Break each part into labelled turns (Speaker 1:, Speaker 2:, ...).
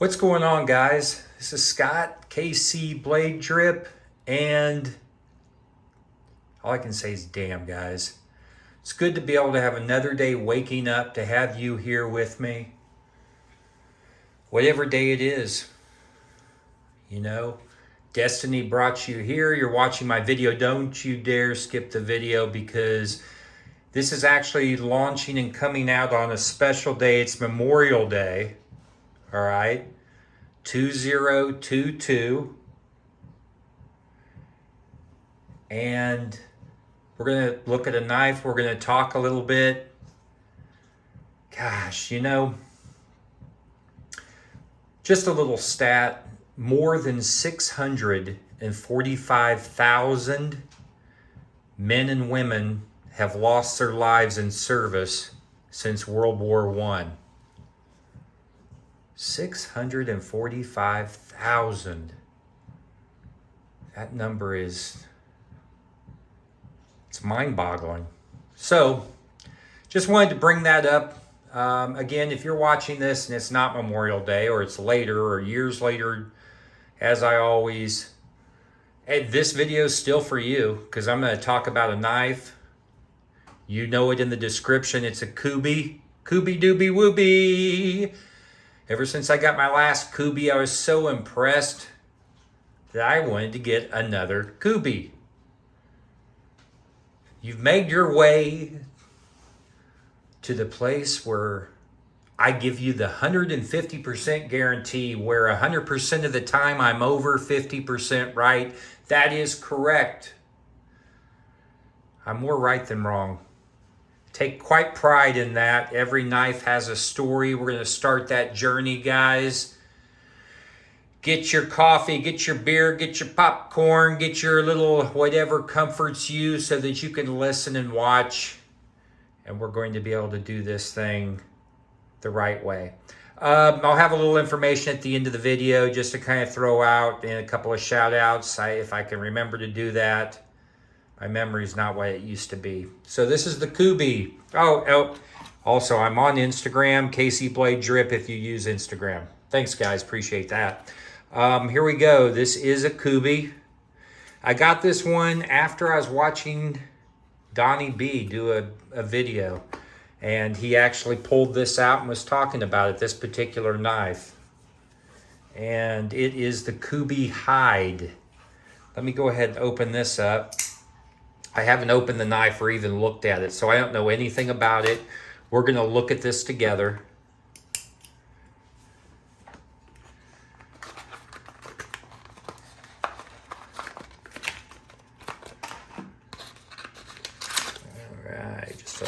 Speaker 1: What's going on, guys? This is Scott, KC Blade Drip, and all I can say is damn, guys. It's good to be able to have another day waking up, to have you here with me. Whatever day it is, you know, destiny brought you here. You're watching my video. Don't you dare skip the video, because this is actually launching and coming out on a special day. It's Memorial Day. All right, 2022, and we're gonna look at a knife. We're gonna talk a little bit. Gosh, just a little stat: more than 645,000 men and women have lost their lives in service since World War I. 645,000. That number it's mind-boggling. So, just wanted to bring that up. Again, if you're watching this and it's not Memorial Day, or it's later or years later, as I always, this video is still for you, because I'm going to talk about a knife. You know it in the description. It's a Kubey. Kubey doobie woobie. Ever since I got my last Kubey, I was so impressed that I wanted to get another Kubey. You've made your way to the place where I give you the 150% guarantee, where 100% of the time I'm over 50% right. That is correct. I'm more right than wrong. Take quite pride in that. Every knife has a story. We're going to start that journey, guys. Get your coffee, get your beer, get your popcorn, get your little whatever comforts you, so that you can listen and watch. And we're going to be able to do this thing the right way. I'll have a little information at the end of the video just to kind of throw out, and a couple of shout outs if I can remember to do that. My memory's not what it used to be. So this is the Kubey. Oh, also I'm on Instagram, KC Blade Drip, if you use Instagram. Thanks, guys. Appreciate that. Here we go. This is a Kubey. I got this one after I was watching Donnie B do a video. And he actually pulled this out and was talking about it, this particular knife. And it is the Kubey Hyde. Let me go ahead and open this up. I haven't opened the knife or even looked at it, so I don't know anything about it. We're going to look at this together. All right, so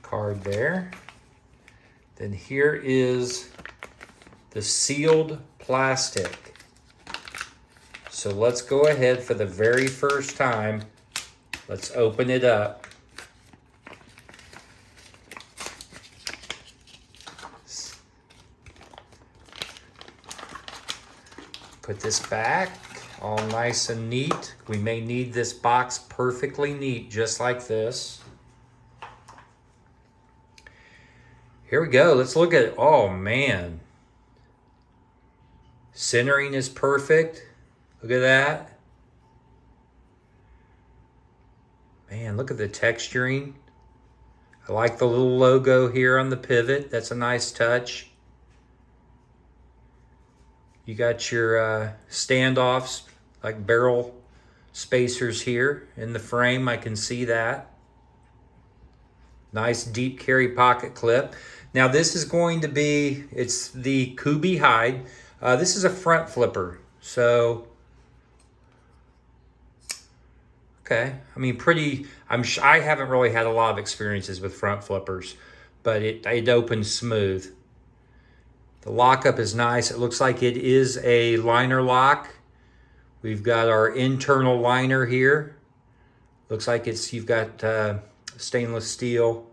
Speaker 1: card there. Then here is the sealed plastic. So let's go ahead for the very first time. Let's open it up. Put this back, all nice and neat. We may need this box perfectly neat, just like this. Here we go. Let's look at it. Oh, man. Centering is perfect. Look at that. Man, look at the texturing. I like the little logo here on the pivot. That's a nice touch. You got your standoffs, like barrel spacers here in the frame. I can see that. Nice deep carry pocket clip. Now this is going to be, it's the Kubey Hyde. This is a front flipper. So, okay, I mean, I haven't really had a lot of experiences with front flippers, but it opens smooth. The lockup is nice. It looks like it is a liner lock. We've got our internal liner here. Looks like you've got stainless steel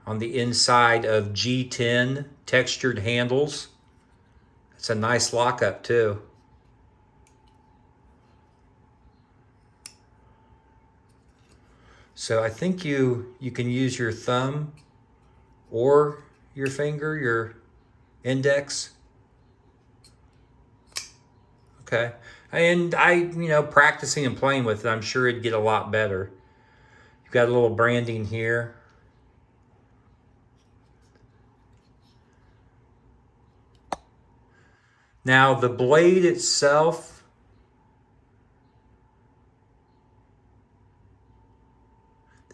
Speaker 1: on the inside of G10 textured handles. It's a nice lockup too. So I think you can use your thumb or your finger, index. Okay. And practicing and playing with it, I'm sure it'd get a lot better. You've got a little branding here. Now the blade itself,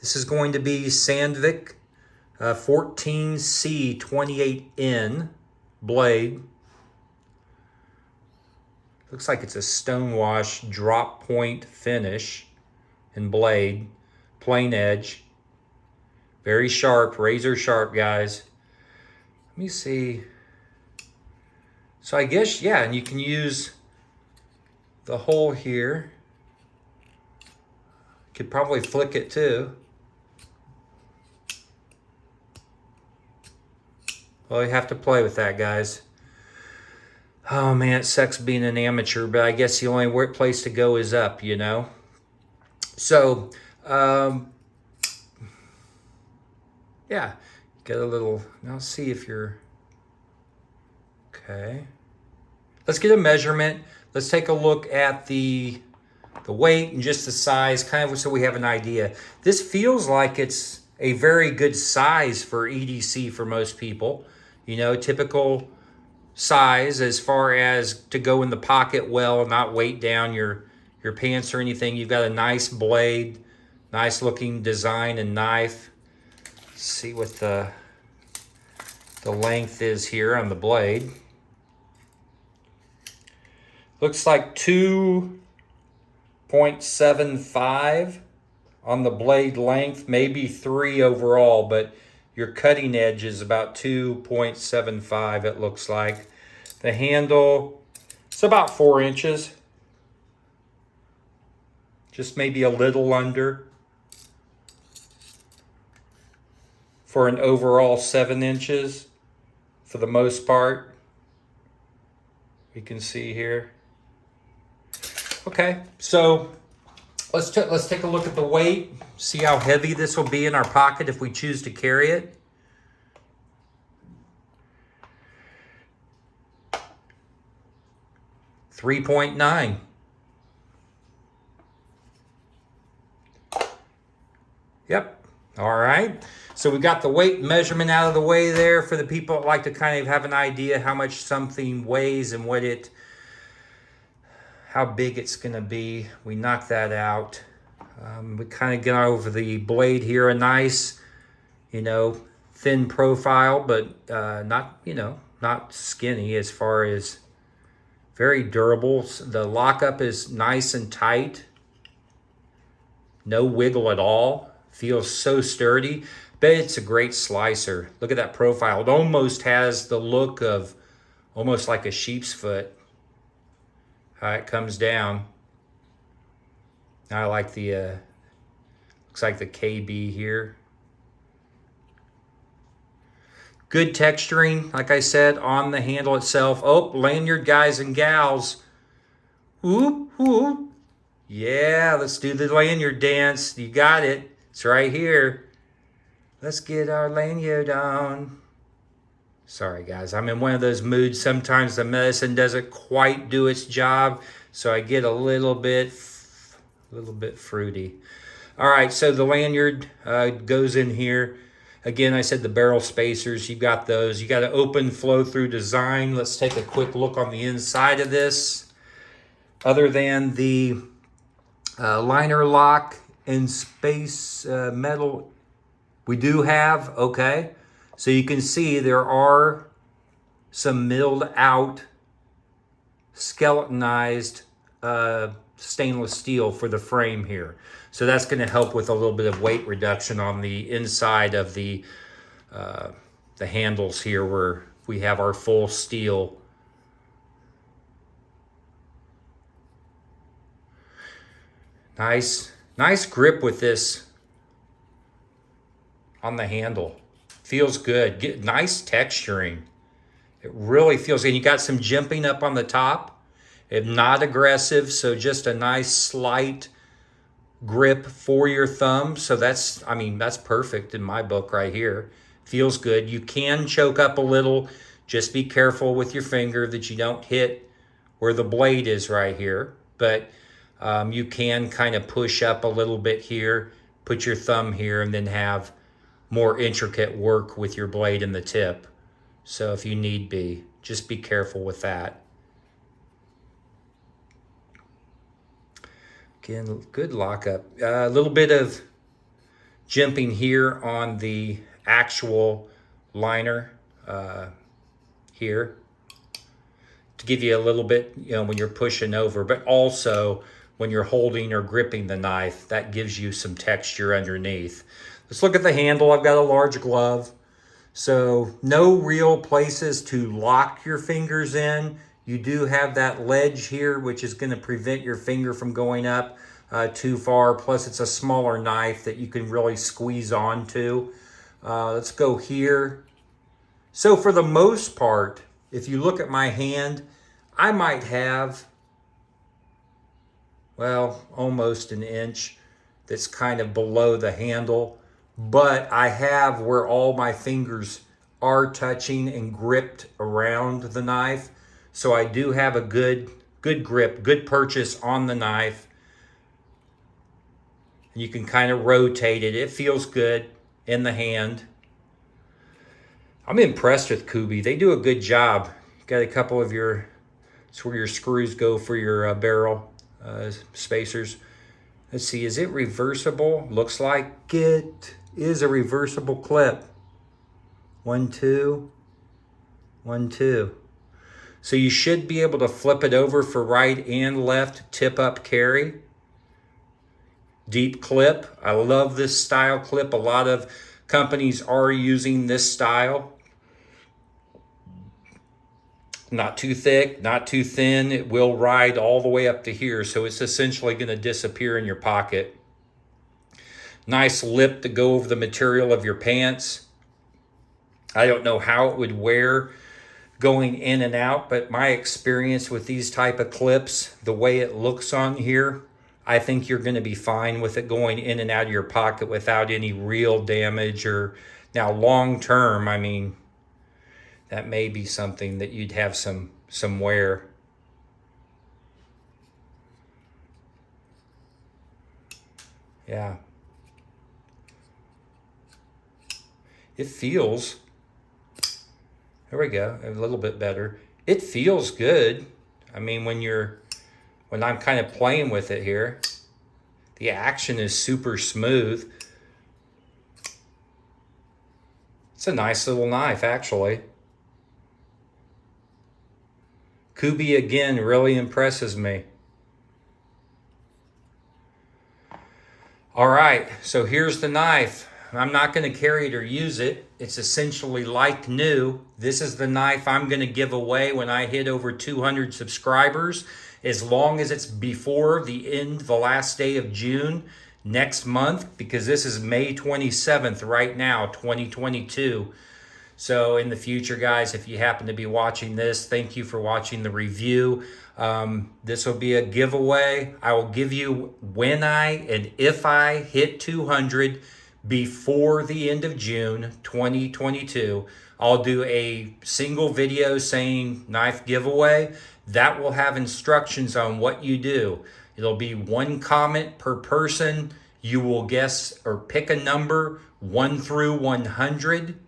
Speaker 1: this is going to be Sandvik 14C 28N blade. Looks like it's a stonewash drop point finish in blade, plain edge. Very sharp, razor sharp, guys. Let me see. So I guess, yeah, and you can use the hole here. Could probably flick it too. Well, you have to play with that, guys. Oh man, it sucks being an amateur, but I guess the only place to go is up, you know? So, yeah, get a little, now see if you're, okay. Let's get a measurement. Let's take a look at the weight and just the size, kind of so we have an idea. This feels like it's a very good size for EDC for most people. You know, typical size as far as to go in the pocket well, not weight down your pants or anything. You've got a nice blade, nice looking design and knife. Let's see what the length is here on the blade. Looks like 2.75 on the blade length, maybe 3 overall, but your cutting edge is about 2.75, it looks like. The handle, it's about 4 inches. Just maybe a little under. For an overall 7 inches, for the most part. You can see here. Okay, so let's take a look at the weight, see how heavy this will be in our pocket if we choose to carry it. .9. Yep. All right. So we got the weight measurement out of the way there for the people that like to kind of have an idea how much something weighs and how big it's going to be. We knocked that out. We kind of got over the blade here, a nice, thin profile, but not skinny as far as very durable. The lockup is nice and tight. No wiggle at all. Feels so sturdy, but it's a great slicer. Look at that profile. It almost has the look of almost like a sheep's foot. How it comes down. I like the, looks like the KB here. Good texturing, like I said, on the handle itself. Oh, lanyard guys and gals. Whoop, whoop. Yeah, let's do the lanyard dance. You got it. It's right here. Let's get our lanyard on. Sorry, guys. I'm in one of those moods. Sometimes the medicine doesn't quite do its job, so I get a little bit fruity. All right, so the lanyard goes in here. Again, I said the barrel spacers. You got those. You got an open flow-through design. Let's take a quick look on the inside of this. Other than the liner lock and space metal we do have, okay. So you can see there are some milled out skeletonized stainless steel for the frame here. So that's going to help with a little bit of weight reduction on the inside of the handles here where we have our full steel. Nice grip with this on the handle. Feels good. Nice texturing. It really feels, and you got some jimping up on the top. It's not aggressive, so just a nice slight grip for your thumb. So that's perfect in my book right here. Feels good. You can choke up a little Just be careful with your finger that you don't hit where the blade is right here. But you can kind of push up a little bit here, put your thumb here, and then have more intricate work with your blade and the tip. So if you need be, just be careful with that. Again, good lockup. A little bit of jimping here on the actual liner here to give you a little bit, when you're pushing over, but also when you're holding or gripping the knife, that gives you some texture underneath. Let's look at the handle. I've got a large glove, so no real places to lock your fingers in. You do have that ledge here, which is going to prevent your finger from going up too far. Plus, it's a smaller knife that you can really squeeze onto. Let's go here. So for the most part, if you look at my hand, I might have, well, almost an inch that's kind of below the handle. But I have where all my fingers are touching and gripped around the knife. So I do have a good grip, good purchase on the knife. You can kind of rotate it. It feels good in the hand. I'm impressed with Kubey. They do a good job. Got a couple of it's where your screws go for your barrel spacers. Let's see, is it reversible? Looks like it is a reversible clip. 1, 2, 1, 2. So you should be able to flip it over for right and left, tip up carry. Deep clip. I love this style clip. A lot of companies are using this style. Not too thick, not too thin. It will ride all the way up to here, so it's essentially going to disappear in your pocket. Nice lip to go over the material of your pants. I don't know how it would wear going in and out, but my experience with these type of clips, the way it looks on here, I think you're going to be fine with it going in and out of your pocket without any real damage. Or now long term, I mean, that may be something that you'd have some wear. Yeah. It feels, there we go, a little bit better. It feels good. I mean, when I'm kind of playing with it here, the action is super smooth. It's a nice little knife, actually. Kubey, again, really impresses me. All right, so here's the knife. I'm not going to carry it or use it. It's essentially like new. This is the knife I'm going to give away when I hit over 200 subscribers, as long as it's before the last day of June next month, because this is May 27th right now, 2022. So in the future, guys, if you happen to be watching this, thank you for watching the review. This will be a giveaway. I will give you when and if I hit 200 before the end of June 2022. I'll do a single video saying knife giveaway. That will have instructions on what you do. It'll be 1 comment per person. You will guess or pick a number 1 through 100.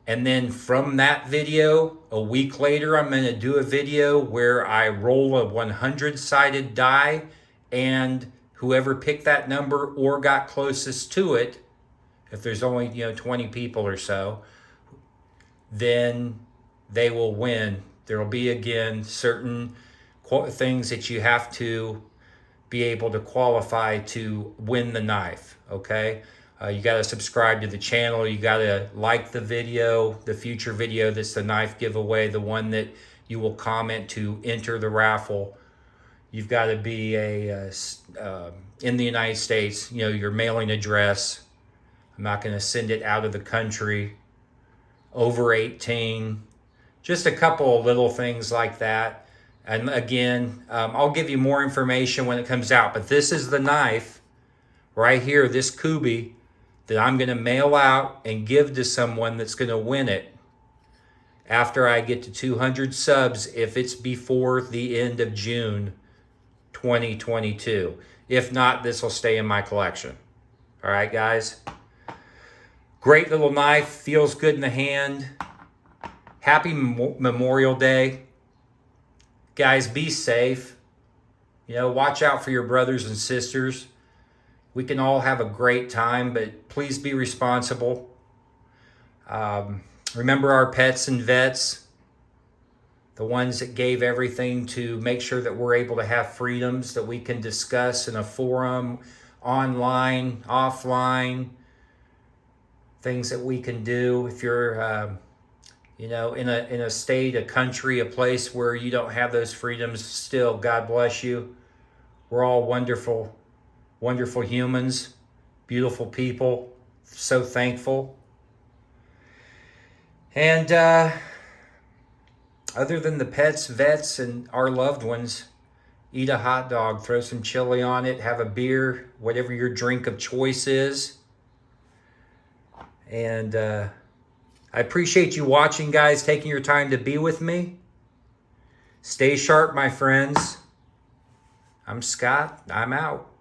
Speaker 1: And then from that video, a week later, I'm going to do a video where I roll a 100-sided die, and whoever picked that number or got closest to it, if there's only 20 people or so, then they will win. There will be, again, certain things that you have to be able to qualify to win the knife, okay? You got to subscribe to the channel. You got to like the video, the future video that's the knife giveaway, the one that you will comment to enter the raffle. You've got to be in the United States, your mailing address. I'm not going to send it out of the country. Over 18. Just a couple of little things like that. And again, I'll give you more information when it comes out. But this is the knife right here, this Kubey, that I'm going to mail out and give to someone that's going to win it. after I get to 200 subs if it's before the end of June 2022. If not, this will stay in my collection. All right, guys. Great little knife. Feels good in the hand. Happy Memorial Day. Guys, be safe. You know, watch out for your brothers and sisters. We can all have a great time, but please be responsible. Remember our pets and vets, the ones that gave everything to make sure that we're able to have freedoms that we can discuss in a forum, online, offline, things that we can do. If you're, you know, in a state, a country, a place where you don't have those freedoms, still, God bless you. We're all wonderful, wonderful humans, beautiful people, so thankful. And other than the pets, vets, and our loved ones, eat a hot dog, throw some chili on it, have a beer, whatever your drink of choice is. And I appreciate you watching, guys, taking your time to be with me. Stay sharp, my friends. I'm Scott. I'm out.